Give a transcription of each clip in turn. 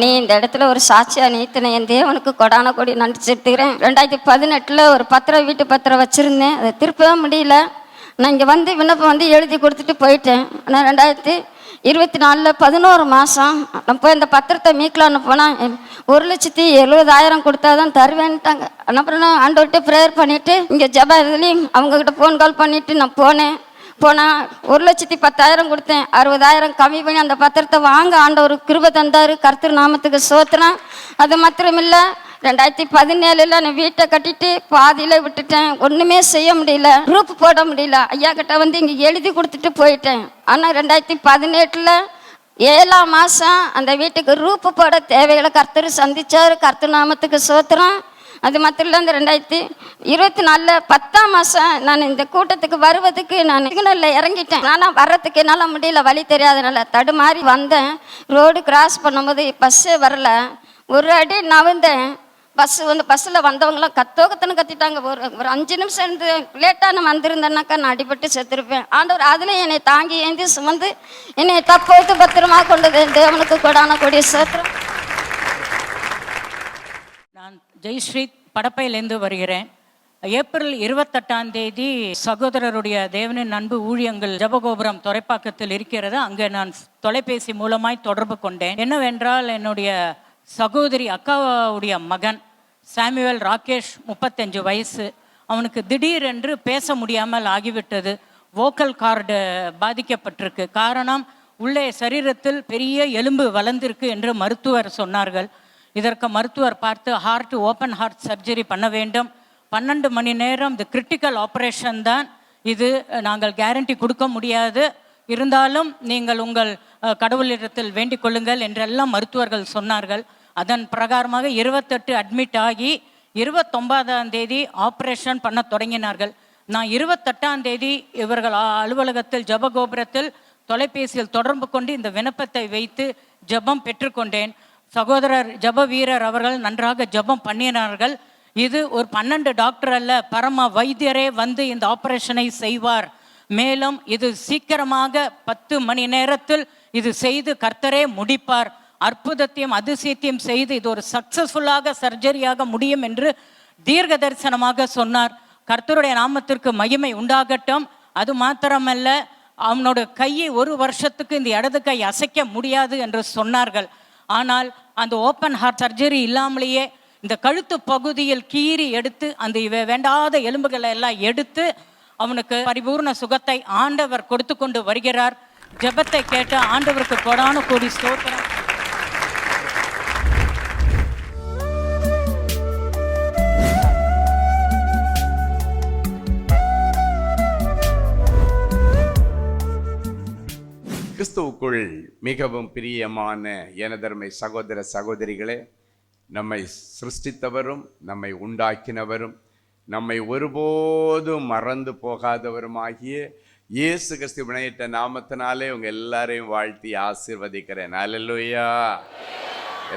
பண்ணி இந்த இடத்துல ஒரு சாட்சியாக நீத்தின என் தேவனுக்கு கொடான கொடி நன்றி செலுத்துகிறேன். 2018 ஒரு பத்திரம், வீட்டு பத்திரம் வச்சுருந்தேன். அதை திருப்பவே முடியல. நான் இங்கே வந்து விண்ணப்பம் வந்து எழுதி கொடுத்துட்டு போயிட்டேன். ஆனால் 2024 11 மாதம் நான் போய் இந்த பத்திரத்தை மீட்கலான்னு போனால் 1,70,000 கொடுத்தா தான் தருவேன்ட்டாங்க. அப்புறம் நான் ஆண்டவர்கிட்ட ப்ரேயர் பண்ணிவிட்டு இங்கே ஜப இதுலேயும் அவங்கக்கிட்ட ஃபோன் கால் பண்ணிவிட்டு நான் போனேன். 1,10,000 கொடுத்தேன். 60,000 கம்மி பண்ணி அந்த பத்திரத்தை வாங்க ஆண்டவர் கிருபை தந்தார். கர்த்தர் நாமத்துக்கு ஸ்தோத்திரம். அது மாத்திரமில்லை, 2017 நான் வீட்டை கட்டிட்டு பாதியில் விட்டுட்டேன். ஒன்றுமே செய்ய முடியல, ரூப் போட முடியல. ஐயா கிட்ட வந்து இங்கே எழுதி கொடுத்துட்டு போயிட்டேன். ஆனால் 2018 7ஆம் மாதம் அந்த வீட்டுக்கு ரூப்பு போட தேவைகளை கர்த்தர் சந்திச்சார். கர்த்தர் நாமத்துக்கு ஸ்தோத்திரம். அது மாத்திரம் இல்லை, இந்த 2024 10ஆம் மாதம் நான் இந்த கூட்டத்துக்கு வருவதுக்கு நான் சிக்னலில் இறங்கிட்டேன். ஆனால் வர்றதுக்கு என்னால் முடியல, வழி தெரியாதனால தடுமாறி வந்தேன். ரோடு கிராஸ் பண்ணும்போது பஸ்ஸே வரல. ஒரு அடி நவந்தேன். பஸ்ஸில் வந்தவங்களாம் கத்தோகத்தனை கத்திட்டாங்க. ஒரு 5 நிமிஷம் இருந்து லேட்டாக நான் வந்திருந்தேன்னாக்கா நான் அடிபட்டு செத்துருப்பேன். ஆண்டவர் அதில் என்னை தாங்கி ஏந்தி சுமந்து என்னை தப்போத்து பத்திரமா கொண்டது தேவனுக்கு கொடான கொடிய சோத்திரம். நான் ஜெயஸ்ரீ படப்பையிலேருந்து வருகிறேன். ஏப்ரல் 28ஆம் தேதி சகோதரருடைய தேவனின் அன்பு ஊழியங்கள் ஜபகோபுரம் துறைப்பாக்கத்தில் இருக்கிறது. அங்கே நான் தொலைபேசி மூலமாய் தொடர்பு கொண்டேன். என்னவென்றால், என்னுடைய சகோதரி அக்காவுடைய மகன் சாமுவேல் ராகேஷ் 35 வயசு. அவனுக்கு திடீரென்று பேச முடியாமல் ஆகிவிட்டது. வோக்கல் கார்டு பாதிக்கப்பட்டிருக்கு. காரணம், உள்ளே சரீரத்தில் பெரிய எலும்பு வளர்ந்திருக்கு என்று மருத்துவர் சொன்னார்கள். இதற்கு மருத்துவர் பார்த்து ஓப்பன் ஹார்ட் சர்ஜரி பண்ண வேண்டும். 12 மணி நேரம் இது கிரிட்டிக்கல் ஆப்ரேஷன் தான். இது நாங்கள் கேரண்டி கொடுக்க முடியாது. இருந்தாலும் நீங்கள் உங்கள் கடவுளிடத்தில் வேண்டிக் கொள்ளுங்கள் என்றெல்லாம் மருத்துவர்கள் சொன்னார்கள். அதன் பிரகாரமாக 28 அட்மிட் ஆகி 29ஆம் தேதி ஆப்ரேஷன் பண்ண தொடங்கினார்கள். நான் 28ஆம் தேதி இவர்கள் அலுவலகத்தில் ஜபகோபுரத்தில் தொலைபேசியில் தொடர்பு கொண்டு இந்த விண்ணப்பத்தை வைத்து ஜபம் பெற்றுக்கொண்டேன். சகோதரர் ஜப வீரர் அவர்கள் நன்றாக ஜபம் பண்ணினார்கள். இது ஒரு 12 டாக்டர் அல்ல, பரம வைத்தியரே வந்து இந்த ஆப்ரேஷனை செய்வார். மேலும் இது சீக்கிரமாக 10 மணி நேரத்தில் இது செய்து கர்த்தரே முடிப்பார். அற்புதத்தையும் அதிசயத்தையும் செய்து இது ஒரு சக்சஸ்ஃபுல்லாக சர்ஜரியாக முடியும் என்று தீர்க்க தரிசனமாக சொன்னார். கர்த்தருடைய நாமத்திற்கு மகிமை உண்டாகட்டும். அது மாத்திரமல்ல, அவனோட கையை 1 வருஷத்துக்கு இந்த இடது கை அசைக்க முடியாது என்று சொன்னார்கள். ஆனால் அந்த ஓப்பன் ஹார்ட் சர்ஜரி இல்லாமலேயே இந்த கழுத்து பகுதியில் கீறி எடுத்து அந்த வேண்டாத எலும்புகளை எல்லாம் எடுத்து அவனுக்கு பரிபூர்ண சுகத்தை ஆண்டவர் கொடுத்து கொண்டு வருகிறார். ஜெபத்தை கேட்ட ஆண்டவருக்கு கொடான கோடி ஸ்தோத்திரம். கிறிஸ்துவுக்குள் மிகவும் பிரியமான எனதருமை சகோதர சகோதரிகளே, நம்மை சிருஷ்டித்தவரும் நம்மை உண்டாக்கினவரும் நம்மை ஒருபோதும் மறந்து போகாதவருமாகிய இயேசு கிறிஸ்து வினையிட்ட நாமத்தினாலே உங்க எல்லாரையும் வாழ்த்தி ஆசீர்வதிக்கிறேன். அல்லேலூயா.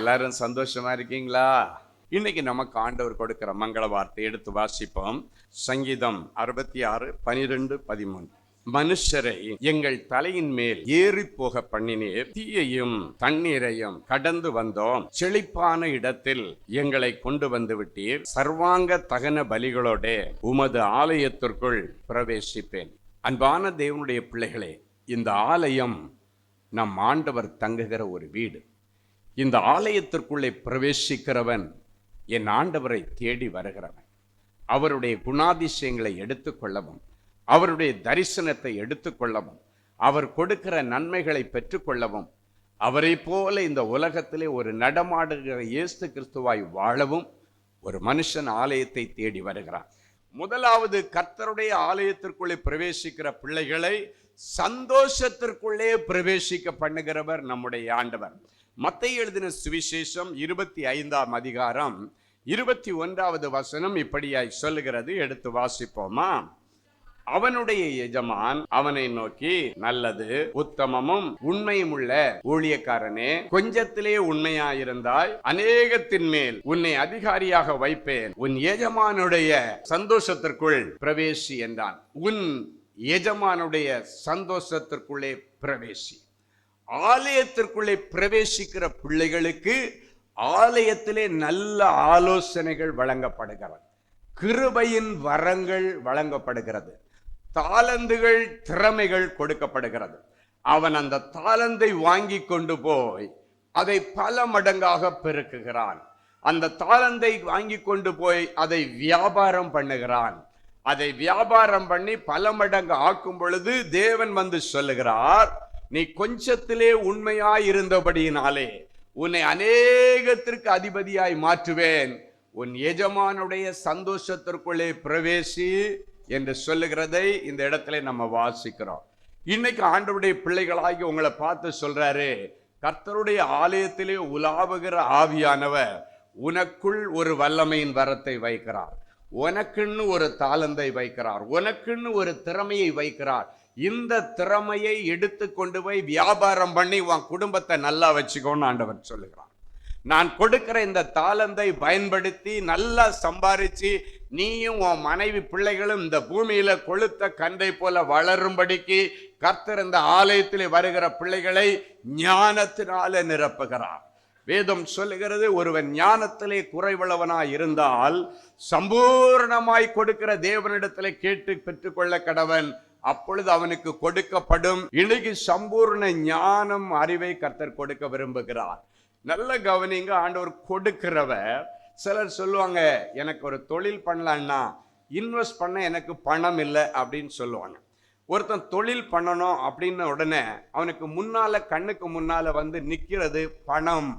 எல்லாரும் சந்தோஷமா இருக்கீங்களா? இன்னைக்கு நமக்கு ஆண்டவர் கொடுக்கிற மங்கள வார்த்தை எடுத்து வாசிப்போம். சங்கீதம் 66 12 13. மனுஷரை எங்கள் தலையின் மேல் ஏறி போக பண்ணினீர், தீயையும் தண்ணீரையும் கடந்து வந்தோம், செழிப்பான இடத்தில் எங்களை கொண்டு வந்து விட்டீர், சர்வாங்க தகன பலிகளோட உமது ஆலயத்திற்குள் பிரவேசிப்பேன். அன்பான தேவனுடைய பிள்ளைகளே, இந்த ஆலயம் நம் ஆண்டவர் தங்குகிற ஒரு வீடு. இந்த ஆலயத்திற்குள்ளே பிரவேசிக்கிறவன் என் ஆண்டவரை தேடி வருகிறவன். அவருடைய குணாதிசயங்களை எடுத்துக்கொள்ளவும், அவருடைய தரிசனத்தை எடுத்துக்கொள்ளவும், அவர் கொடுக்கிற நன்மைகளை பெற்றுக்கொள்ளவும், அவரை போல இந்த உலகத்திலே ஒரு நடமாடுகிற இயேசு கிறிஸ்துவாய் வாழவும் ஒரு மனுஷன் ஆலயத்தை தேடி வருகிறான். முதலாவது, கர்த்தருடைய ஆலயத்திற்குள்ளே பிரவேசிக்கிற பிள்ளைகளை சந்தோஷத்திற்குள்ளே பிரவேசிக்க பண்ணுகிறவர் நம்முடைய ஆண்டவர். மத்தேயு எழுதின சுவிசேஷம் 25ஆம் அதிகாரம் 21வது வசனம் இப்படியாய் சொல்லுகிறது. எடுத்து வாசிப்போமா? அவனுடைய எஜமான் அவனை நோக்கி, நல்லது உத்தமமும் உண்மையும் உள்ள ஊழியக்காரனே, கொஞ்சத்திலே உண்மையாயிருந்தாய், அநேகத்தின் மேல் உன்னை அதிகாரியாக வைப்பேன், உன் எஜமானுடைய சந்தோஷத்திற்குள் பிரவேசி என்றான். உன் எஜமானுடைய சந்தோஷத்திற்குள்ளே பிரவேசி. ஆலயத்திற்குள்ளே பிரவேசிக்கிற பிள்ளைகளுக்கு ஆலயத்திலே நல்ல ஆலோசனைகள் வழங்கப்படுகிறது, கிருபையின் வரங்கள் வழங்கப்படுகிறது, தாலந்துகள் திறமைகள் கொடுக்கப்படுகிறது. அவன் அந்த தாலந்தை வாங்கி கொண்டு போய் அதை பல மடங்காக பெருக்குகிறான். அந்த தாலந்தை வாங்கி கொண்டு போய் அதை வியாபாரம் பண்ணுகிறான். அதை வியாபாரம் பண்ணி பல மடங்கு ஆக்கும் பொழுது தேவன் வந்து சொல்லுகிறார், நீ கொஞ்சத்திலே உண்மையாய் இருந்தபடியினாலே உன்னை அநேகத்திற்கு அதிபதியாய் மாற்றுவேன், உன் எஜமானுடைய சந்தோஷத்திற்குள்ளே பிரவேசி என்று சொல்லுகிறதை இந்த இடத்துல நம்ம வாசிக்கிறோம். இன்னைக்கு ஆண்டவருடைய பிள்ளைகளாகி உங்களை பார்த்து சொல்றாரு, கர்த்தருடைய ஆலயத்திலே உலாவுகிற ஆவியானவர் உனக்குள் ஒரு வல்லமையின் வரத்தை வைக்கிறார், உனக்குன்னு ஒரு தாளந்தை வைக்கிறார், உனக்குன்னு ஒரு திறமையை வைக்கிறார். இந்த திறமையை எடுத்து கொண்டு போய் வியாபாரம் பண்ணி உன் குடும்பத்தை நல்லா வச்சுக்கோன்னு ஆண்டவர் சொல்லுகிறார். நான் கொடுக்கிற இந்த தாளந்தை பயன்படுத்தி நல்லா சம்பாரிச்சு நீயும் உன் மனைவி பிள்ளைகளும் இந்த பூமியில கொளுத்த கன்றை போல வளரும்படிக்கு கர்த்தர் இந்த ஆலயத்திலே வருகிற பிள்ளைகளை ஞானத்தினால நிரப்புகிறார். வேதம் சொல்லுகிறது, ஒருவன் ஞானத்திலே குறைவுள்ளவனாய் இருந்தால் சம்பூர்ணமாய் கொடுக்கிற தேவனிடத்திலே கேட்டு பெற்றுக்கொள்ள கடவன், அப்பொழுது அவனுக்கு கொடுக்கப்படும். இன்னைக்கு சம்பூர்ண ஞானம் அறிவை கர்த்தர் கொடுக்க விரும்புகிறார். நல்ல கவனிங்க, ஆண்டவர் கொடுக்கிறவர். சிலர் சொல்லுவாங்க, எனக்கு ஒரு தொழில் பண்ணலான்னா இன்வெஸ்ட் பண்ண எனக்கு பணம் இல்லை அப்படின்னு சொல்லுவாங்க. ஒருத்தன் தொழில் பண்ணணும் அப்படின்ன உடனே அவனுக்கு முன்னால கண்ணுக்கு முன்னால வந்து நிற்கிறது பணம்.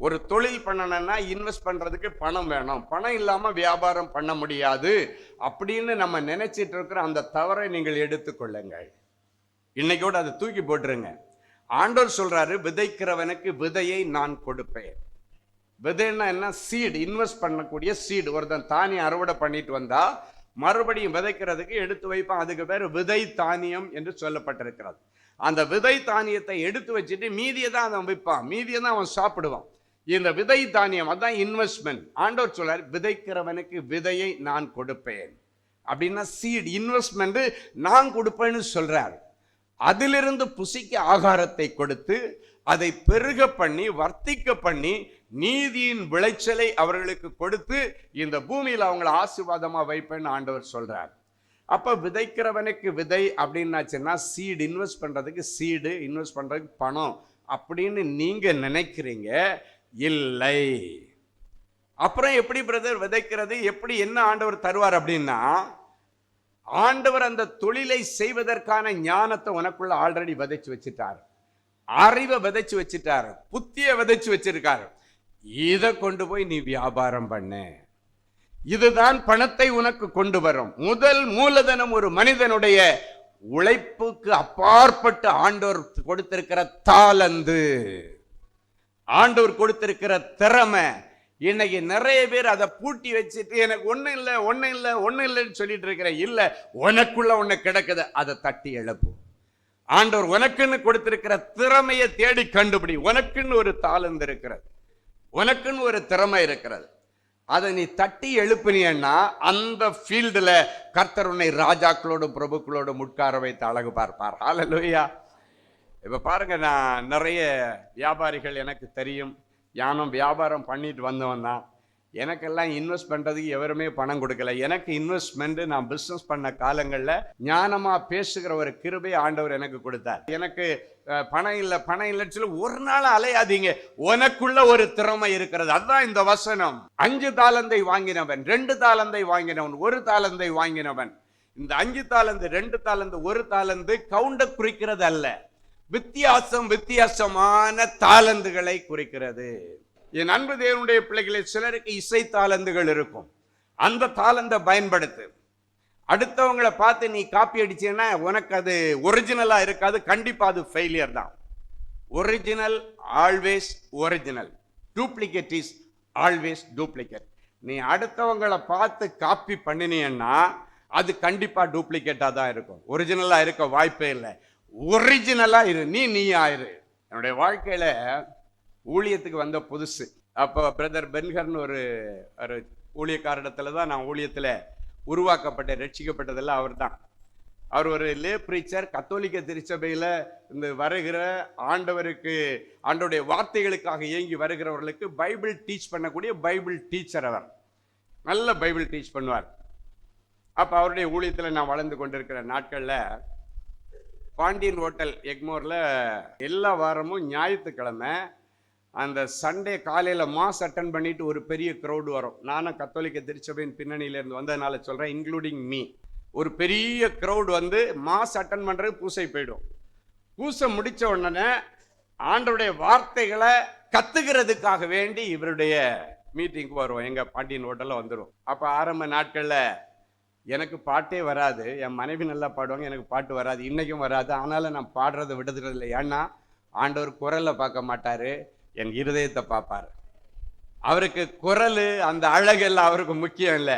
ஒரு தொழில் பண்ணணும்னா இன்வெஸ்ட் பண்றதுக்கு பணம் வேணும், பணம் இல்லாம வியாபாரம் பண்ண முடியாது அப்படின்னு நம்ம நினைச்சிட்டு இருக்கிற அந்த தவறை நீங்கள் எடுத்துக்கொள்ளுங்கள். இன்னைக்கோட அதை தூக்கி போட்டுருங்க. ஆண்டவர் சொல்றாரு, விதைக்கிறவனுக்கு விதையை நான் கொடுப்பேன். விதைன்னா என்ன? சீடு, இன்வெஸ்ட் பண்ணக்கூடிய சீடு. ஒருத்தன் தானியம் அறுவடை பண்ணிட்டு வந்தா மறுபடியும் விதைக்கிறதுக்கு எடுத்து வைப்பான், அதுக்கு பேர் விதை தானியம் என்று சொல்லப்பட்டிருக்கிறது. அந்த விதை தானியத்தை எடுத்து வச்சுட்டு மீதியை தான் அவன் வைப்பான், மீதியை தான் அவன் சாப்பிடுவான். இந்த விதை தானியம் அதான் இன்வெஸ்ட்மெண்ட். ஆண்டவர் சொல்றார், விதைக்கிறவனுக்கு விதையை நான் கொடுப்பேன் அப்படின்னா சீட், இன்வெஸ்ட்மெண்ட் நான் கொடுப்பேன்னு சொல்றார். அதிலிருந்து புசிக்க ஆகாரத்தை கொடுத்து அதை பெருக பண்ணி வர்த்திக்க பண்ணி நீதியின் விளைச்சலை அவர்களுக்கு கொடுத்து இந்த பூமியில் அவங்களை ஆசீர்வாதமா வைப்பேன்னு ஆண்டவர் சொல்றார். அப்ப விதைக்கிறவனுக்கு விதை அப்படின்னாச்சுன்னா சீடு, இன்வெஸ்ட் பண்றதுக்கு சீடு, இன்வெஸ்ட் பண்றதுக்கு பணம் அப்படின்னு நீங்க நினைக்கிறீங்க. இல்லை. அப்புறம் எப்படி பிரதர் விதைக்கிறது, எப்படி என்ன ஆண்டவர் தருவார் அப்படின்னா, ஆண்டவர் அந்த தொழிலை செய்வதற்கான ஞானத்தை உனக்குள்ள ஆல்ரெடி விதைச்சு வச்சுட்டார், அறிவை விதைச்சு வச்சுட்டார், புத்திய விதைச்சு வச்சிருக்காரு. இதை கொண்டு போய் நீ வியாபாரம் பண்ணு, இதுதான் பணத்தை உனக்கு கொண்டு வரும். முதல் மூலதனம் ஒரு மனிதனுடைய உழைப்புக்கு அப்பாற்பட்டு ஆண்டவர் கொடுத்திருக்கிற தாளந்து, ஆண்டவர் கொடுத்திருக்கிற திறமை. இன்னைக்கு நிறைய பேர் அதை பூட்டி வச்சுட்டு எனக்கு ஒன்னும் இல்லை ஒன்னும் இல்லை ஒன்னும் இல்லைன்னு சொல்லிட்டு இருக்கிற. இல்ல, உனக்குள்ள ஒண்ணு கிடக்குது, அதை தட்டி எழுப்பு. ஆண்டவர் உனக்குன்னு கொடுத்திருக்கிற திறமையை தேடி கண்டுபிடி. உனக்குன்னு ஒரு தாளந்து இருக்கிறது, உனக்குன்னு ஒரு திறமை இருக்கிறது. அதை நீ தட்டி எழுப்பினா அந்த ஃபீல்டுல கர்த்தர் உன்னை ராஜாக்களோடும் பிரபுக்களோடும் உட்கார வைத்து அழகு பார்ப்பார். ஹல்லேலூயா. இப்ப பாருங்க, நான் நிறைய வியாபாரிகள் எனக்கு தெரியும், யானும் வியாபாரம் பண்ணிட்டு வந்தவன் தான். எனக்கெல்லாம் இன்வெஸ்ட் பண்றதுக்கு எவருமே பணம் கொடுக்கல. எனக்கு இன்வெஸ்ட்மெண்ட் நான் பிசினஸ் பண்ண காலங்கள்ல ஞானமா பேசுகிற ஒரு கிருபை ஆண்டவர் எனக்கு கொடுத்தார். எனக்கு பணம் இல்லை பணம் இல்லைன்னு சொல்லி ஒரு நாள் அலையாதீங்க, உனக்குள்ள ஒரு திறமை இருக்கிறது. அதுதான் இந்த வசனம். 5 தாளந்தை வாங்கினவன், 2 தாளந்தை வாங்கினவன், 1 தாளந்தை வாங்கினவன். இந்த 5 தாளந்து 2 தாளந்து 1 தாளந்து கவுண்ட குறிக்கிறது அல்ல, வித்தியாசமான தாளந்துகளை குறிக்கிறது. என் அன்பு தேவனுடைய பிள்ளைகளை, சிலருக்கு இசை தாளந்துகள் இருக்கும், அந்த தாளந்தை பயன்படுத்து. அடுத்தவங்களை பார்த்து நீ காப்பி அடிச்சேன்னா உனக்கு அது ஒரிஜினலா இருக்காது, கண்டிப்பா அது ஃபெயிலியர் தான். Original always original, duplicate is always duplicate. நீ அடுத்தவங்களை பார்த்து காப்பி பண்ணினீன்னா அது கண்டிப்பா டூப்ளிகேட்டா தான் இருக்கும், ஒரிஜினலா இருக்க வாய்ப்பே இல்லை. ஒரிஜினலா இரு, நீ ஆயிரு. என்னுடைய வாழ்க்கையில ஊழியத்துக்கு வந்த புதுசு, அப்போ பிரதர் பென்ஹர்னு ஒரு ஊழியக்காரிடத்துல தான் நான் ஊழியத்தில் உருவாக்கப்பட்ட ரட்சிக்கப்பட்டதெல்லாம் அவர் தான். அவர் ஒரு லே பிரீச்சர். கத்தோலிக்க திருச்சபையில் இந்த வருகிற ஆண்டவருடைய வார்த்தைகளுக்காக இயங்கி வருகிறவர்களுக்கு பைபிள் டீச் பண்ணக்கூடிய பைபிள் டீச்சர். அவர் நல்ல பைபிள் டீச் பண்ணுவார். அப்போ அவருடைய ஊழியத்தில் நான் வளர்ந்து கொண்டிருக்கிற நாட்களில் பாண்டியன் ஹோட்டல் எக்மோரில் எல்லா வாரமும் ஞாயிற்றுக்கிழமை அந்த சண்டே காலையில் மாஸ் அட்டன் பண்ணிட்டு ஒரு பெரிய க்ரௌடு வரும். நானும் கத்தோலிக்க திருச்சபையின் பின்னணியிலேருந்து வந்ததுனால சொல்கிறேன், இன்க்ளூடிங் மீ. ஒரு பெரிய க்ரௌடு வந்து மாஸ் அட்டன் பண்ணுறது பூசை போயிடும். பூசை முடித்த உடனே ஆண்டவருடைய வார்த்தைகளை கத்துக்கிறதுக்காக வேண்டி இவருடைய மீட்டிங்க்கு வருவோம். எங்கள் பாண்டியன் ஹோட்டலில் வந்துடும். அப்போ ஆரம்ப நாட்களில் எனக்கு பாட்டே வராது. என் மனைவி நல்லா பாடுவாங்க, எனக்கு பாட்டு வராது, இன்றைக்கும் வராது. ஆனாலும் நான் பாடுறதை விடுறது இல்லை. ஏன்னா ஆண்டவர் குரலை பார்க்க மாட்டார், என் இருதயத்தை பார்ப்பார். அவருக்கு குரல் அந்த அழகெல்லாம் அவருக்கு முக்கியம் இல்லை,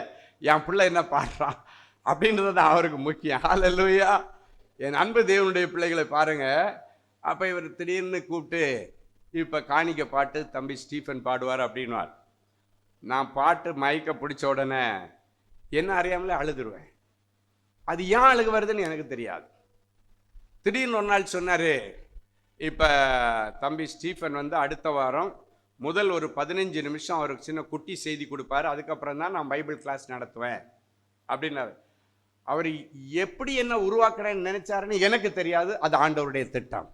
என் பிள்ளை என்ன பாடுறான் அப்படின்றது தான் அவருக்கு முக்கியம். ஹல்லேலூயா. என் அன்பு தேவனுடைய பிள்ளைகளை பாருங்க. அப்போ இவர் திடீர்னு கூப்பிட்டு இப்போ காணிக்க பாட்டு தம்பி ஸ்டீஃபன் பாடுவார் அப்படின்வார். நான் பாட்டு மயக்க பிடிச்ச உடனே என்ன அறியாமலே அழுதுருவேன். அது ஏன் அழுக வருதுன்னு எனக்கு தெரியாது. திடீர்னு ஒரு நாள் சொன்னார், இப்போ தம்பி ஸ்டீஃபன் வந்து அடுத்த வாரம் முதல் ஒரு 15 நிமிஷம் அவருக்கு சின்ன குட்டி செய்தி கொடுப்பாரு, அதுக்கப்புறம் தான் நான் பைபிள் கிளாஸ் நடத்துவேன் அப்படின்னாரு. அவர் எப்படி என்ன உருவாக்குறேன்னு நினைச்சாருன்னு எனக்கு தெரியாது. அது ஆண்டவருடைய திட்டம்.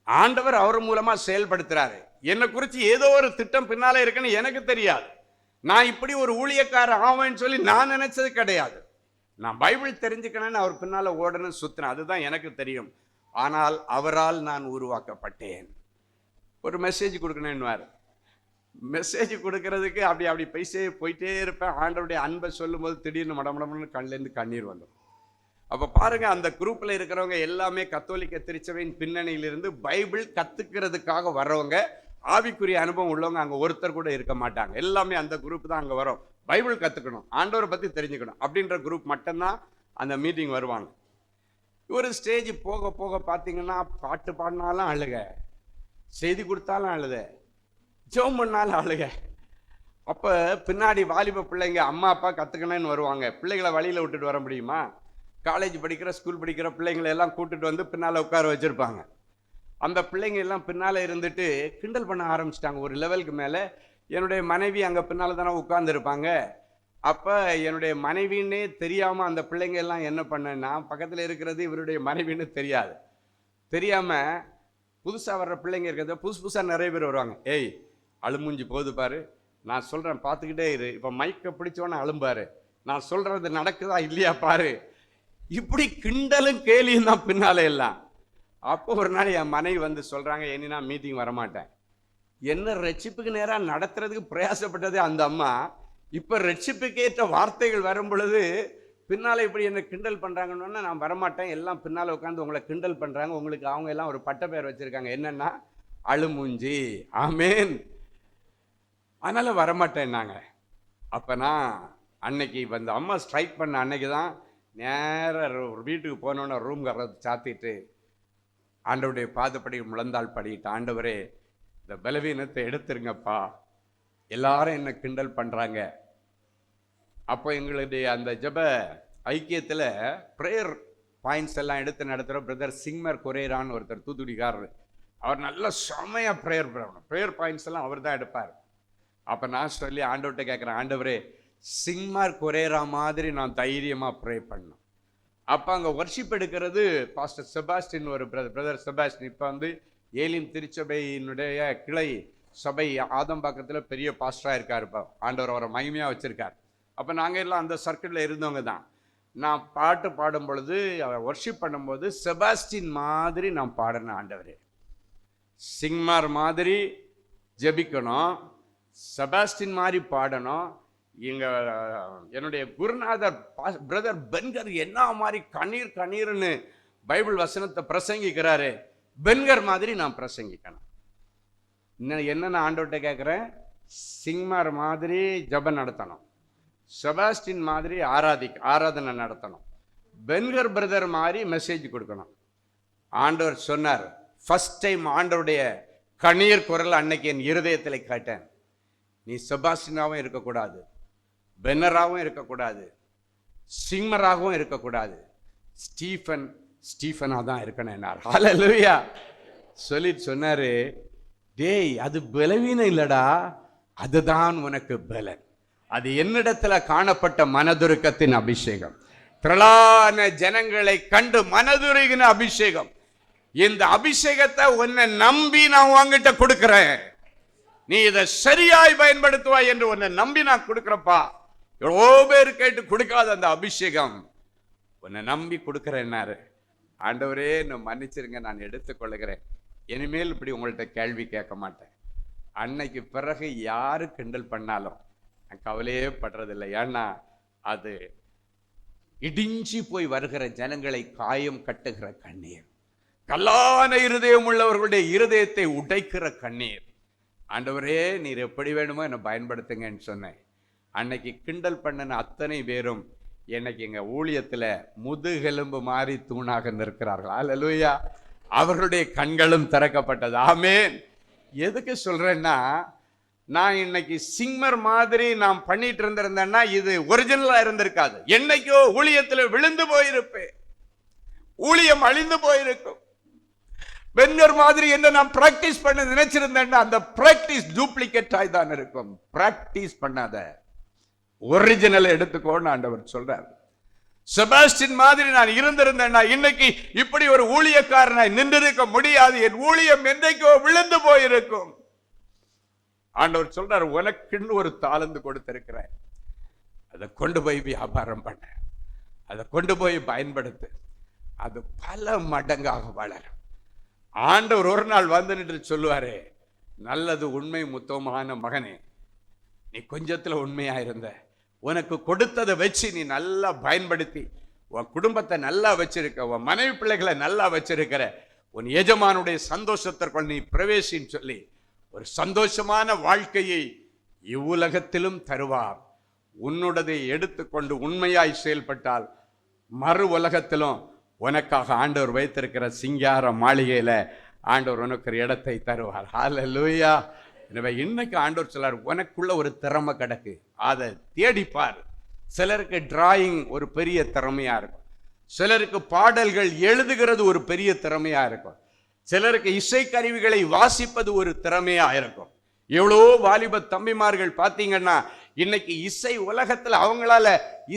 ஆண்டவர் அவர் மூலமா செயல்படுத்துறாரு. என்னை குறித்து ஏதோ ஒரு திட்டம் பின்னாலே இருக்குன்னு எனக்கு தெரியாது. நான் இப்படி ஒரு ஊழியக்காரர் ஆவேன்னு சொல்லி நான் நினைச்சது கிடையாது. நான் பைபிள் தெரிஞ்சுக்கணும்னு அவர் பின்னால ஓடணும் சுத்தினேன், அதுதான் எனக்கு தெரியும். ஆனால் அவரால் நான் உருவாக்கப்பட்டேன். ஒரு மெசேஜ் கொடுக்கணும்னுவார். மெசேஜ் கொடுக்கறதுக்கு அப்படி போயிட்டே இருப்பேன். ஆண்டவருடைய அன்பை சொல்லும் போது திடீர்னு மடமடம்னு கண்ணிலேருந்து கண்ணீர் வந்துடும். அப்போ பாருங்க, அந்த குரூப்பில் இருக்கிறவங்க எல்லாமே கத்தோலிக்க திருச்சபையின் பின்னணியிலிருந்து பைபிள் கத்துக்கிறதுக்காக வர்றவங்க, ஆவிக்குரிய அனுபவம் உள்ளவங்க அங்கே ஒருத்தர் கூட இருக்க மாட்டாங்க. எல்லாமே அந்த குரூப் தான் அங்கே வரும். பைபிள் கற்றுக்கணும், ஆண்டவரை பற்றி தெரிஞ்சுக்கணும் அப்படின்ற குரூப் மட்டும்தான் அந்த மீட்டிங் வருவாங்க. ஒரு ஸ்டேஜ் போக போக பார்த்தீங்கன்னா பாட்டு பாடினாலும் அழுக, செய்தி கொடுத்தாலும் அழுத, ஜெபம் பண்ணாலும் அழுக. அப்போ பின்னாடி வாலிப பிள்ளைங்க அம்மா அப்பா கற்றுக்கணும்னு வருவாங்க. பிள்ளைகளை வழியில் விட்டுட்டு வர முடியுமா? காலேஜ் படிக்கிற ஸ்கூல் படிக்கிற பிள்ளைங்களை எல்லாம் கூட்டுட்டு வந்து பின்னால் உட்கார வச்சுருப்பாங்க. அந்த பிள்ளைங்க எல்லாம் பின்னால் இருந்துட்டு கிண்டல் பண்ண ஆரம்பிச்சிட்டாங்க. ஒரு லெவலுக்கு மேலே என்னுடைய மனைவி அங்கே பின்னால் தானே உட்கார்ந்துருப்பாங்க. அப்போ என்னுடைய மனைவின்னே தெரியாமல் அந்த பிள்ளைங்க எல்லாம் என்ன பண்ணேன்னா, பக்கத்தில் இருக்கிறது இவருடைய மனைவின்னு தெரியாமல் புதுசாக வர்ற பிள்ளைங்க இருக்கிறத புதுசாக நிறைய பேர் வருவாங்க. ஏய் அழுமுஞ்சி போகுது பாரு, நான் சொல்கிறேன் பார்த்துக்கிட்டே இரு, இப்போ மைக்கை பிடிச்சோன்னே அழும்பாரு, நான் சொல்கிறது நடக்குதா இல்லையா பாரு, இப்படி கிண்டலும் கேலியும் தான் பின்னாலே எல்லாம். அப்போ ஒரு நாள் என் மனைவி வந்து சொல்கிறாங்க, இனி நான் மீட்டிங் வரமாட்டேன். என்ன ரட்சிப்புக்கு நேராக நடத்துறதுக்கு பிரயாசப்பட்டதே அந்த அம்மா, இப்போ ரட்சிப்புக்கேற்ற வார்த்தைகள் வரும் பொழுது பின்னால் இப்படி என்ன கிண்டல் பண்ணுறாங்கன்னு நான் வரமாட்டேன். எல்லாம் பின்னால் உட்காந்து உங்களை கிண்டல் பண்ணுறாங்க. உங்களுக்கு அவங்க எல்லாம் ஒரு பட்ட பெயர் வச்சுருக்காங்க, என்னென்னா அழுமூஞ்சி. ஆமேன். அதனால் வரமாட்டேன் நாங்கள். அப்போ நான் அன்னைக்கு அந்த அம்மா ஸ்ட்ரைக் பண்ண அன்னைக்கு தான் நேராக ஒரு வீட்டுக்கு போனோன்னே ரூம் கறந்து சாத்திட்டு ஆண்டவருடைய பாதப்படி முழந்தாள் படிட்டு, ஆண்டவரே இந்த பலவீனத்தை எடுத்துருங்கப்பா, எல்லாரும் என்ன கிண்டல் பண்ணுறாங்க. அப்போ எங்களுடைய அந்த ஜெப ஐக்கியத்தில் ப்ரேயர் பாயிண்ட்ஸ் எல்லாம் எடுத்து நடத்துகிற பிரதர் சிங்மர் கொரேரான்னு ஒருத்தர் தூத்துக்குடிக்காரர். அவர் நல்ல செம்மையாக ப்ரேயர் பாயிண்ட்ஸ் எல்லாம் அவர் தான் எடுப்பார். அப்போ நான் சொல்லி ஆண்டவர்கிட்ட கேட்குறேன், ஆண்டவரே சிங்மர் கொரேரா மாதிரி நான் தைரியமாக ப்ரே பண்ணேன். அப்போ அங்கே வர்ஷிப் எடுக்கிறது பாஸ்டர் செபாஸ்டின், ஒரு பிரதர் செபாஸ்டின். இப்போ வந்து ஏலிம் திருச்சபையினுடைய கிளை சபை ஆதம்பாக்கத்தில் பெரிய பாஸ்டராக இருக்கார். இப்போ ஆண்டவர் அவரை மகிமையாக வச்சுருக்கார். அப்போ நாங்கள் எல்லாம் அந்த சர்க்கிளில் இருந்தவங்க தான். நான் பாட்டு பாடும் பொழுது வர்ஷிப் பண்ணும்போது செபாஸ்டின் மாதிரி நான் பாடினேன். ஆண்டவரே சிங்மார் மாதிரி ஜெபிக்கணும், செபாஸ்டின் மாதிரி பாடணும். என்னுடைய குருநாதர் பிரதர் பென்கர் என்ன மாதிரி கண்ணீர்னு பைபிள் வசனத்தை பிரசங்கிக்கிறாரு, பென்கர் மாதிரி நான் பிரசங்கிக்கணும். என்ன நான் ஆண்டவர்கிட்ட கேட்குறேன், சிங்மார் மாதிரி ஜெபம் நடத்தணும், செபாஸ்டின் மாதிரி ஆராதனை நடத்தணும், பென்கர் பிரதர் மாதிரி மெசேஜ் கொடுக்கணும். ஆண்டவர் சொன்னார். ஃபர்ஸ்ட் டைம் ஆண்டவருடைய கண்ணீர் குரல் அன்னைக்கு என் இருதயத்தில் கேட்டேன். நீ செபாஸ்டினாவும் இருக்கக்கூடாது, பென்னராகவும் இருக்கக்கூடாது, சிங்மராகவும் இருக்கக்கூடாது, ஸ்டீஃபனா தான் இருக்கணும் என்னார். ஹல்லேலூயா. சொல்லிட்டு சொன்னாரு, டேய் அது பலவீனம் இல்லடா, அதுதான் உனக்கு பலன். அது என்னிடத்துல காணப்பட்ட மனதுருக்கத்தின் அபிஷேகம், திரளான ஜனங்களை கண்டு மனதுருகின அபிஷேகம். இந்த அபிஷேகத்தை உன்னை நம்பி நான் உன்கிட்ட கொடுக்கிறேன், நீ இதை சரியாய் பயன்படுத்துவாய் என்று உன்னை நம்பி நான் கொடுக்கிறப்பா. எவ்வளோ பேர் கேட்டு கொடுக்காத அந்த அபிஷேகம் உன்னை நம்பி கொடுக்கிறேன்னாரு. ஆண்டவரே நான் மன்னிச்சிருங்க, நான் எடுத்துக்கொள்ளுகிறேன், இனிமேல் இப்படி உங்கள்கிட்ட கேள்வி கேட்க மாட்டேன். அன்னைக்கு பிறகு யாரு கிண்டல் பண்ணாலும் நான் கவலையே படுறதில்லை. ஏன்னா அது இடிஞ்சி போய் வருகிற ஜனங்களை காயம் கட்டுகிற கண்ணீர், கல்லான இருதயம் உள்ளவர்களுடைய இருதயத்தை உடைக்கிற கண்ணீர். ஆண்டவரே நீர் எப்படி வேணுமோ என்னை பயன்படுத்துங்கன்னு சொன்னேன். அன்னைக்கு கிண்டல் பண்ணின அத்தனை பேரும் இன்னைக்கு எங்க ஊழியத்துல முதுகெலும்பு மாறி தூணாக நிற்கிறார்கள். அல்லேலூயா. அவர்களுடைய கண்களும் திறக்கப்பட்டது. ஆமென். எதுக்கு சொல்றேன்னா, நான் இன்னைக்கு சிங்கர் மாதிரி நான் பண்ணிட்டு இருந்திருந்தேன்னா இது ஒரிஜினலா இருந்திருக்காது. என்னைக்கோ ஊழியத்துல விழுந்து போயிருப்பேன், ஊழியம் அழிந்து போயிருக்கும். பென்கர் மாதிரி என்ன நான் பிராக்டிஸ் பண்ண நினைச்சிருந்தேன்னா அந்த பிராக்டிஸ் டூப்ளிகேட் ஆகி தான் இருக்கும். பிராக்டிஸ் பண்ணாத, ஒரிஜினல் எடுத்துக்கோன்னு ஆண்டவர் சொல்றார். செபாஸ்டின் மாதிரி நான் இருந்திருந்தேன்னா இன்னைக்கு இப்படி ஒரு ஊழியக்காரனை நின்றிருக்க முடியாது. என் ஊழியம் என்றைக்கோ விழுந்து போயிருக்கும். ஆண்டவர் சொல்றார், உனக்குன்னு ஒரு தாளந்து கொடுத்திருக்கிறேன், அதை கொண்டு போய் வியாபாரம் பண்ண, அதை கொண்டு போய் பயன்படுத்து, அது பல மடங்காக வளரும். ஆண்டவர் ஒரு நாள் வந்து நின்று சொல்லுவாரே, நல்லது உண்மை முத்தமான மகனே, நீ கொஞ்சத்துல உண்மையா இருந்த, உனக்கு கொடுத்ததை வச்சு நீ நல்லா பயன்படுத்தி உன் குடும்பத்தை நல்லா வச்சிருக்க, உன் மனைவி பிள்ளைகளை நல்லா வச்சிருக்கிற, உன் எஜமானுடைய சந்தோஷத்திற்குள் நீ பிரவேசின்னு சொல்லி ஒரு சந்தோஷமான வாழ்க்கையை இவ்வுலகத்திலும் தருவார். உன்னுடையதை எடுத்துக்கொண்டு உண்மையாய் செயல்பட்டால் மறு உலகத்திலும் உனக்காக ஆண்டவர் வைத்திருக்கிற சிங்கார மாளிகையில ஆண்டவர் உனக்கு ஒரு இடத்தை தருவார். ஹல்லேலூயா. எனவே இன்னைக்கு ஆண்டவர் சொல்லார், உனக்குள்ள ஒரு திறமை கிடக்கு, அதை தேடிப்பார். சிலருக்கு டிராயிங் ஒரு பெரிய திறமையா இருக்கும், சிலருக்கு பாடல்கள் எழுதுகிறது ஒரு பெரிய திறமையா இருக்கும், சிலருக்கு இசைக்கருவிகளை வாசிப்பது ஒரு திறமையா இருக்கும். எவ்வளோ வாலிப தம்பிமார்கள் பார்த்தீங்கன்னா இன்னைக்கு இசை உலகத்துல அவங்களால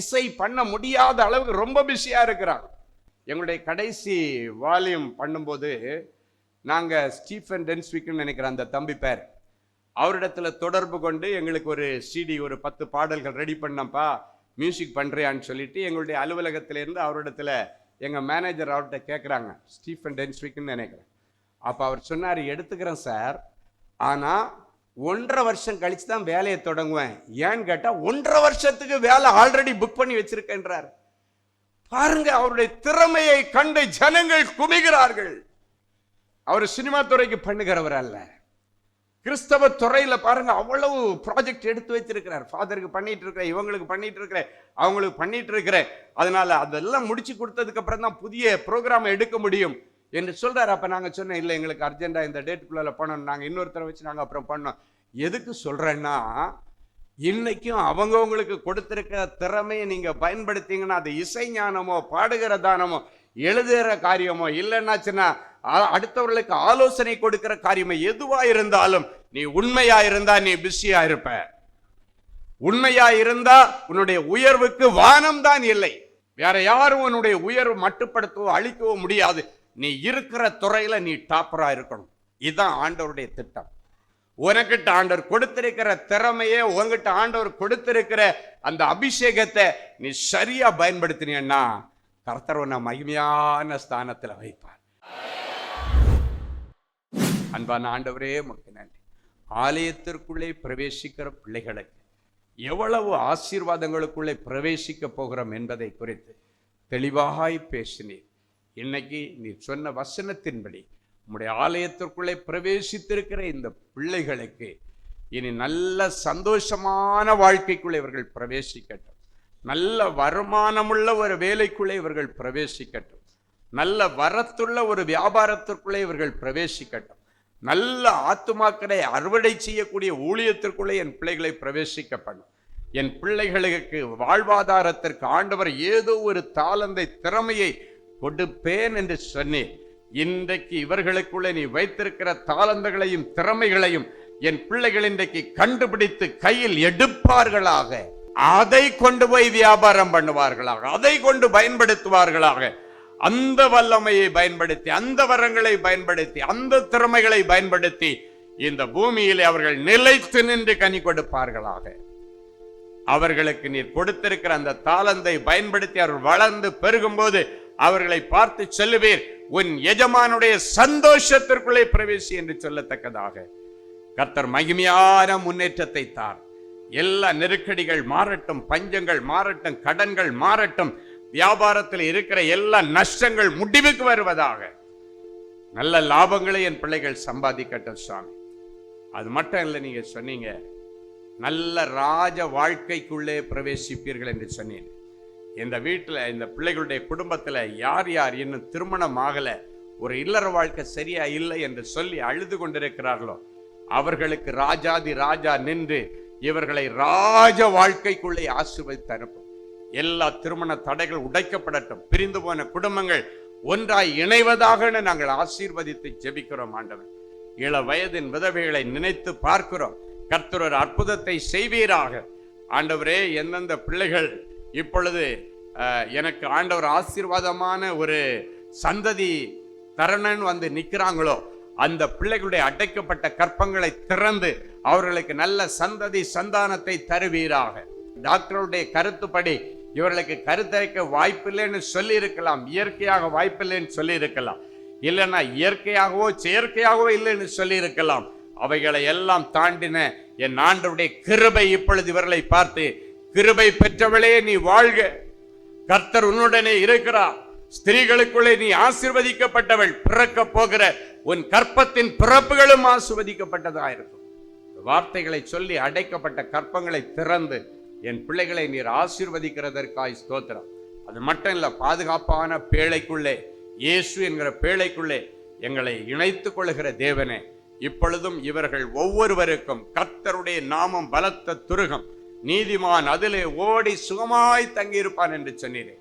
இசை பண்ண முடியாத அளவுக்கு ரொம்ப பிஸியா இருக்கிறாங்க. எங்களுடைய கடைசி வால்யூம் பண்ணும்போது நாங்கள் ஸ்டீஃபன் டென்ஸ்விக்னு நினைக்கிறேன் அந்த தம்பி பேர், அவரிடத்துல தொடர்பு கொண்டு எங்களுக்கு ஒரு சிடி ஒரு 10 பாடல்கள் ரெடி பண்ணப்பா, மியூசிக் பண்ணுறியான்னு சொல்லிட்டு எங்களுடைய அலுவலகத்திலேருந்து அவரிடத்துல எங்கள் மேனேஜர் அவர்கிட்ட கேட்குறாங்க, ஸ்டீஃபன் டென்ஸ்விக்னு நினைக்கிறேன். அப்போ அவர் சொன்னார், எடுத்துக்கிறேன் சார், ஆனால் 1.5 வருஷம் கழிச்சு தான் வேலையை தொடங்குவேன். ஏன்னு கேட்டால் 1.5 வருஷத்துக்கு வேலை ஆல்ரெடி புக் பண்ணி வச்சிருக்கேன்றார். பாருங்க, அவருடைய திறமையை கண்டு ஜனங்கள் குமிகிறார்கள். அவர் சினிமா துறைக்கு பண்ணுகிறவர் அல்ல, கிறிஸ்தவ துறையில பாருங்க அவ்வளவு ப்ராஜெக்ட் எடுத்து வச்சிருக்கிறார். ஃபாதருக்கு பண்ணிட்டு இருக்கிற, இவங்களுக்கு பண்ணிட்டு இருக்கிற, அவங்களுக்கு பண்ணிட்டு இருக்கிற, அதனால அதெல்லாம் முடிச்சு கொடுத்ததுக்கு அப்புறம் தான் புதிய ப்ரோக்ராம் எடுக்க முடியும் என்று சொல்றாரு. அப்ப நாங்க சொன்னோம், இல்லை எங்களுக்கு அர்ஜென்டா இந்த டேட்டுக்குள்ள பண்ணணும், நாங்க இன்னொருத்தரை வச்சு நாங்க அப்புறம் பண்ணோம். எதுக்கு சொல்றேன்னா, இன்னைக்கும் அவங்கவுங்களுக்கு கொடுத்திருக்கிற திறமையை நீங்க பயன்படுத்தீங்கன்னா அது இசை ஞானமோ பாடுகிற தானமோ எழுதுகிற காரியமோ இல்லைன்னாச்சுன்னா அடுத்தவர்களுக்கு ஆலோசனை கொடுக்கிற காரியமோ எதுவா இருந்தாலும் நீ உண்மையா இருந்தா நீ பிஸியா இருப்ப. உண்மையா இருந்தா உன்னுடைய உயர்வுக்கு வானம் தான் இல்லை, வேற யாரும் உன்னுடைய உயர்வு மட்டுப்படுத்தவோ அழிக்கவோ முடியாது. நீ இருக்கிற துறையில நீ டாப்பரா இருக்கணும். இதுதான் ஆண்டவருடைய திட்டம். உனக்கிட்ட ஆண்டவர் கொடுத்திருக்கிற திறமையே, உங்ககிட்ட ஆண்டவர் கொடுத்திருக்கிற அந்த அபிஷேகத்தை நீ சரியா பயன்படுத்தினீன்னா கர்த்தர் உன்னை மகிமையான ஸ்தானத்துல வைப்பார். அன்பான ஆண்டவரே உமக்கு நன்றி. ஆலயத்திற்குள்ளே பிரவேசிக்கிற பிள்ளைகளுக்கு எவ்வளவு ஆசீர்வாதங்களுக்குள்ளே பிரவேசிக்க போகிறோம் என்பதை குறித்து தெளிவாய் பேசினீர். இன்னைக்கு நீ சொன்ன வசனத்தின்படி உம்முடைய ஆலயத்திற்குள்ளே பிரவேசித்திருக்கிற இந்த பிள்ளைகளுக்கு இனி நல்ல சந்தோஷமான வாழ்க்கைக்குள்ளே இவர்கள் பிரவேசிக்கட்டும், நல்ல வருமானமுள்ள ஒரு வேலைக்குள்ளே இவர்கள் பிரவேசிக்கட்டும், நல்ல வரத்துள்ள ஒரு வியாபாரத்திற்குள்ளே இவர்கள் பிரவேசிக்கட்டும், நல்ல ஆத்துமாக்களை அறுவடை செய்யக்கூடிய ஊழியத்திற்குள்ளே என் பிள்ளைகளை பிரவேசிக்கப்படும். என் பிள்ளைகளுக்கு வாழ்வாதாரத்திற்கு ஆண்டவர் ஏதோ ஒரு தாளந்தை, திறமையை கொடுப்பேன் என்று சொன்னேன். இன்றைக்கு இவர்களுக்குள்ளே நீ வைத்திருக்கிற தாளந்துகளையும் திறமைகளையும் என் பிள்ளைகள் இன்றைக்கு கண்டுபிடித்து கையில் எடுப்பார்களாக. அதை கொண்டு போய் வியாபாரம் பண்ணுவார்களாக, அதை கொண்டு பயன்படுத்துவார்களாக. அந்த வல்லமையை பயன்படுத்தி, அந்த வரங்களை பயன்படுத்தி, அந்த திறமைகளை பயன்படுத்தி இந்த பூமியில் அவர்கள் நிலைத்து நின்று கனி கொடுப்பார்களாக. அவர்களுக்கு நீர் கொடுத்திருக்கிற அந்த தாளந்தை பயன்படுத்தி அவர்கள் வளர்ந்து பெருகும் போது அவர்களை பார்த்து சொல்லுவீர், உன் எஜமானுடைய சந்தோஷத்திற்குள்ளே பிரவேசி என்று சொல்லத்தக்கதாக கர்த்தர் மகிமையான முன்னேற்றத்தை தார். எல்லா நெருக்கடிகள் மாறட்டும், பஞ்சங்கள் மாறட்டும், கடன்கள் மாறட்டும், வியாபாரத்தில் இருக்கிற எல்லா நஷ்டங்கள் முடிவுக்கு வருவதாக. நல்ல லாபங்களை என் பிள்ளைகள் சம்பாதிக்கட்டும் சுவாமி. அது மட்டும் இல்லை, நீங்க சொன்னீங்க நல்ல ராஜ வாழ்க்கைக்குள்ளே பிரவேசிப்பீர்கள் என்று சொன்னீங்க. இந்த வீட்டில், இந்த பிள்ளைகளுடைய குடும்பத்தில் யார் யார் இன்னும் திருமணம் ஆகல, ஒரு இல்லற வாழ்க்கை சரியா இல்லை என்று சொல்லி அழுது கொண்டிருக்கிறார்களோ அவர்களுக்கு ராஜாதி ராஜா நின்று இவர்களை ராஜ வாழ்க்கைக்குள்ளே ஆசீர்வதித்து அனுப்பும். எல்லா திருமண தடைகள் உடைக்கப்படட்டும், பிரிந்து போன குடும்பங்கள் ஒன்றாய் இணைவதாக நாங்கள் ஆசீர்வதித்து ஜெபிக்கிறோம். ஆண்டவர், இள வயதின் விதவைகளை நினைத்து பார்க்கிறோம். கர்த்தர் ஒரு அற்புதத்தை செய்வீராக. ஆண்டவரே, எந்தெந்த பிள்ளைகள் இப்பொழுது எனக்கு ஆண்டவர் ஆசீர்வாதமான ஒரு சந்ததி தரணன் வந்து நிற்கிறாங்களோ அந்த பிள்ளைகளுடைய அடைக்கப்பட்ட கற்பங்களை திறந்து அவர்களுக்கு நல்ல சந்ததி சந்தானத்தை தருவீராக. டாக்டருடைய கருத்துப்படி இவர்களுக்கு கருத்தரிக்க வாய்ப்பில்லைன்னு சொல்லி இருக்கலாம், இயற்கையாக வாய்ப்பில்லைன்னு சொல்லி இருக்கலாம், இல்லைன்னா இயற்கையாகவோ செயற்கையாகவோ இல்லைன்னு சொல்லி இருக்கலாம். அவைகளை எல்லாம் தாண்டின என் ஆண்டவருடைய கிருபை இப்பொழுது இவர்களை பார்த்து, கிருபை பெற்றவளே நீ வாழ்க, கர்த்தர் உன்னுடனே இருக்கிறார், ஸ்திரீகளுக்குள்ளே நீ ஆசீர்வதிக்கப்பட்டவள், பிறக்க போகிற உன் கற்பத்தின் பிறப்புகளும் ஆசீர்வதிக்கப்பட்டதா இருக்கும். வார்த்தைகளை சொல்லி அடைக்கப்பட்ட கற்பங்களை திறந்து என் பிள்ளைகளை நீர் ஆசீர்வதிக்கிறதற்காய் ஸ்தோத்திரம். அது மட்டும் இல்ல, பாதுகாப்பான பேழைக்குள்ளே, இயேசு என்கிற பேழைக்குள்ளே எங்களை இணைத்துக் கொள்ளுகிற தேவனே, இப்பொழுதும் இவர்கள் ஒவ்வொருவருக்கும் கர்த்தருடைய நாமம் பலத்த துருகம், நீதிமான் அதிலே ஓடி சுகமாய் தங்கியிருப்பான் என்று சொன்னீரே.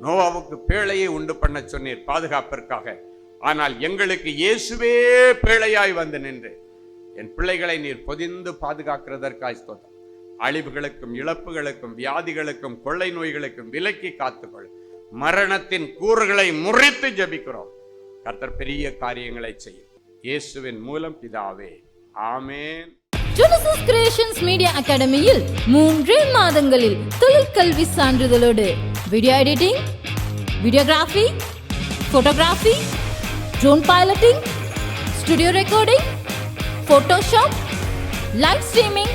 நோவாவுக்கு பேழையை உண்டு பண்ண சொன்னீர் பாதுகாப்பிற்காக, ஆனால் எங்களுக்கு இயேசுவே பேழையாய் வந்து நின்று என் பிள்ளைகளை நீர் பொதிந்து பாதுகாக்கிறதற்காய் ஸ்தோத்திரம். அழிவுகளுக்கும் இழப்புகளுக்கும் வியாதிகளுக்கும் கொள்ளை நோய்களுக்கும் விலக்கி காத்துக்கொள். மரணத்தின் கூறுகளை முறித்து ஜெபிக்கிறோம். கர்த்தர் பெரிய காரியங்களை செய்யும். இயேசுவின் மூலம் பிதாவே, ஆமென். ஜெனசிஸ் கிரியேஷன்ஸ் மீடியா அகாடமியில் 3 மாதங்களில் தொழிற்கல்வி சான்றிதழோடு video editing, videography, photography, drone piloting, studio recording, Photoshop, live streaming,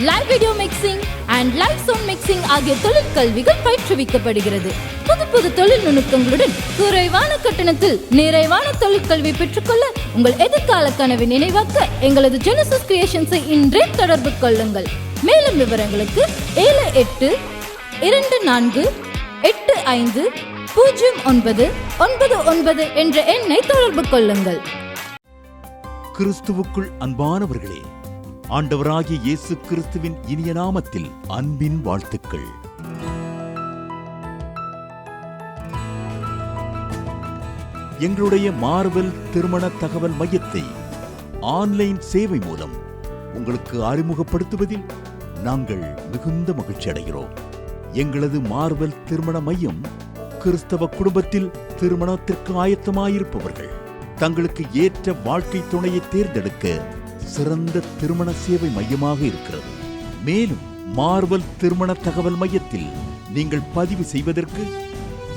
live video mixing and live sound mixing ஆகிய தொழிற்கல்விகள் பயிற்றுவிக்கப்படுகிறது. புது தொழில் நுணுக்கங்களுடன் குறைவான கட்டணத்தில் நிறைவான தொழிற்கல்வி பெற்றுக்கொள்ள உங்கள் எதிர்கால கனவை நினைவாக்க எங்களது ஜெனசிஸ் கிரியேஷன்ஸை இன்றே தொடர்பு கொள்ளுங்கள். மேலும் விவரங்களுக்கு 7824850999 என்ற எண்ணை தொடர்பு கொள்ளுங்கள். கிறிஸ்துவுக்குள் அன்பானவர்களே, ஆண்டவராகிய இயேசு கிறிஸ்துவின் இனிய நாமத்தில் அன்பின் வாழ்த்துக்கள். எங்களுடைய மார்வெல் திருமண தகவல் மையத்தை ஆன்லைன் சேவை மூலம் உங்களுக்கு அறிமுகப்படுத்துவதில் நாங்கள் மிகுந்த மகிழ்ச்சி அடைகிறோம். எங்களது மார்வெல் திருமண மையம் கிறிஸ்தவ குடும்பத்தில் திருமணத்திற்கு ஆயத்தமாயிருப்பவர்கள் தங்களுக்கு ஏற்ற வாழ்க்கை துணையை தேர்ந்தெடுக்க சிறந்த திருமண சேவை மையமாக இருக்கிறது. மேலும் மார்வெல் திருமண தகவல் மையத்தில் நீங்கள் பதிவு செய்வதற்கு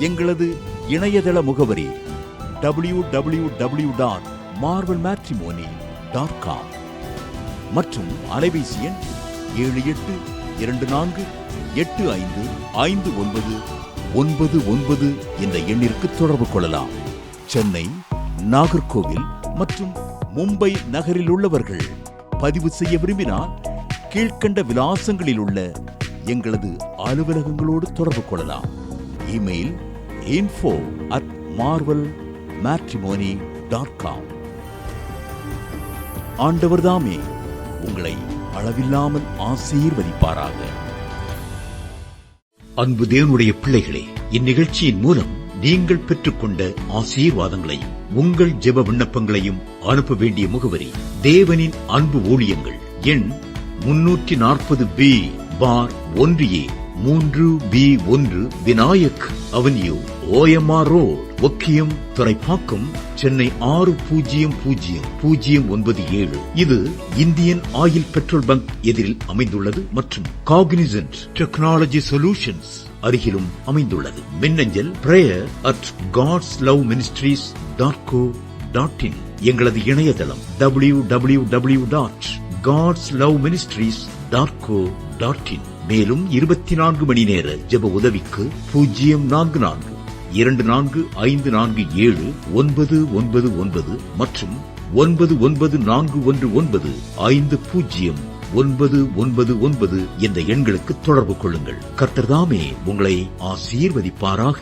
எங்களது இணையதள முகவரி www.marvelmatrimony.com மற்றும் அலைபேசி எண் 7824855999 என்ற எண்ணிற்கு தொடர்பு கொள்ளலாம். சென்னை, நாகர்கோவில் மற்றும் மும்பை நகரில் உள்ளவர்கள் பதிவு செய்ய விரும்பினால் கீழ்கண்ட விலாசங்களில் உள்ள எங்களது அலுவலகங்களோடு தொடர்பு கொள்ளலாம். Email info@marvelmatrimony.com. ஆண்டவர்தாமே உங்களை அளவில்லாமல் ஆசீர்வதிப்பாராக. அன்பு தேவனுடைய பிள்ளைகளே, இந்நிகழ்ச்சியின் மூலம் நீங்கள் பெற்றுக்கொண்ட ஆசீர்வாதங்களையும் உங்கள் ஜெப விண்ணப்பங்களையும் அனுப்ப வேண்டிய முகவரி தேவனின் அன்பு ஊழியங்கள், எண் 340B பார் 1A 3B1 Vinayak avenue, OMR road, Okkiyam, Thoraipakkam, Chennai 600097. இது இந்தியன் ஆயில் பெட்ரோல் பங்க் எதிரில் அமைந்துள்ளது மற்றும் காக்னிசன்ட் டெக்னாலஜி சொல்யூஷன்ஸ் அருகிலும் அமைந்துள்ளது. மின்னஞ்சல் prayer@godsloveministries.co.in. எங்களது இணையதளம் www.godsloveministries.co.in. மேலும் 24 மணி நேர ஜெப உதவிக்கு 044-5447-999 மற்றும் 9941950999 என்ற எண்களுக்கு தொடர்பு கொள்ளுங்கள். கர்த்தர் தாமே உங்களை ஆசீர்வதிப்பாராக.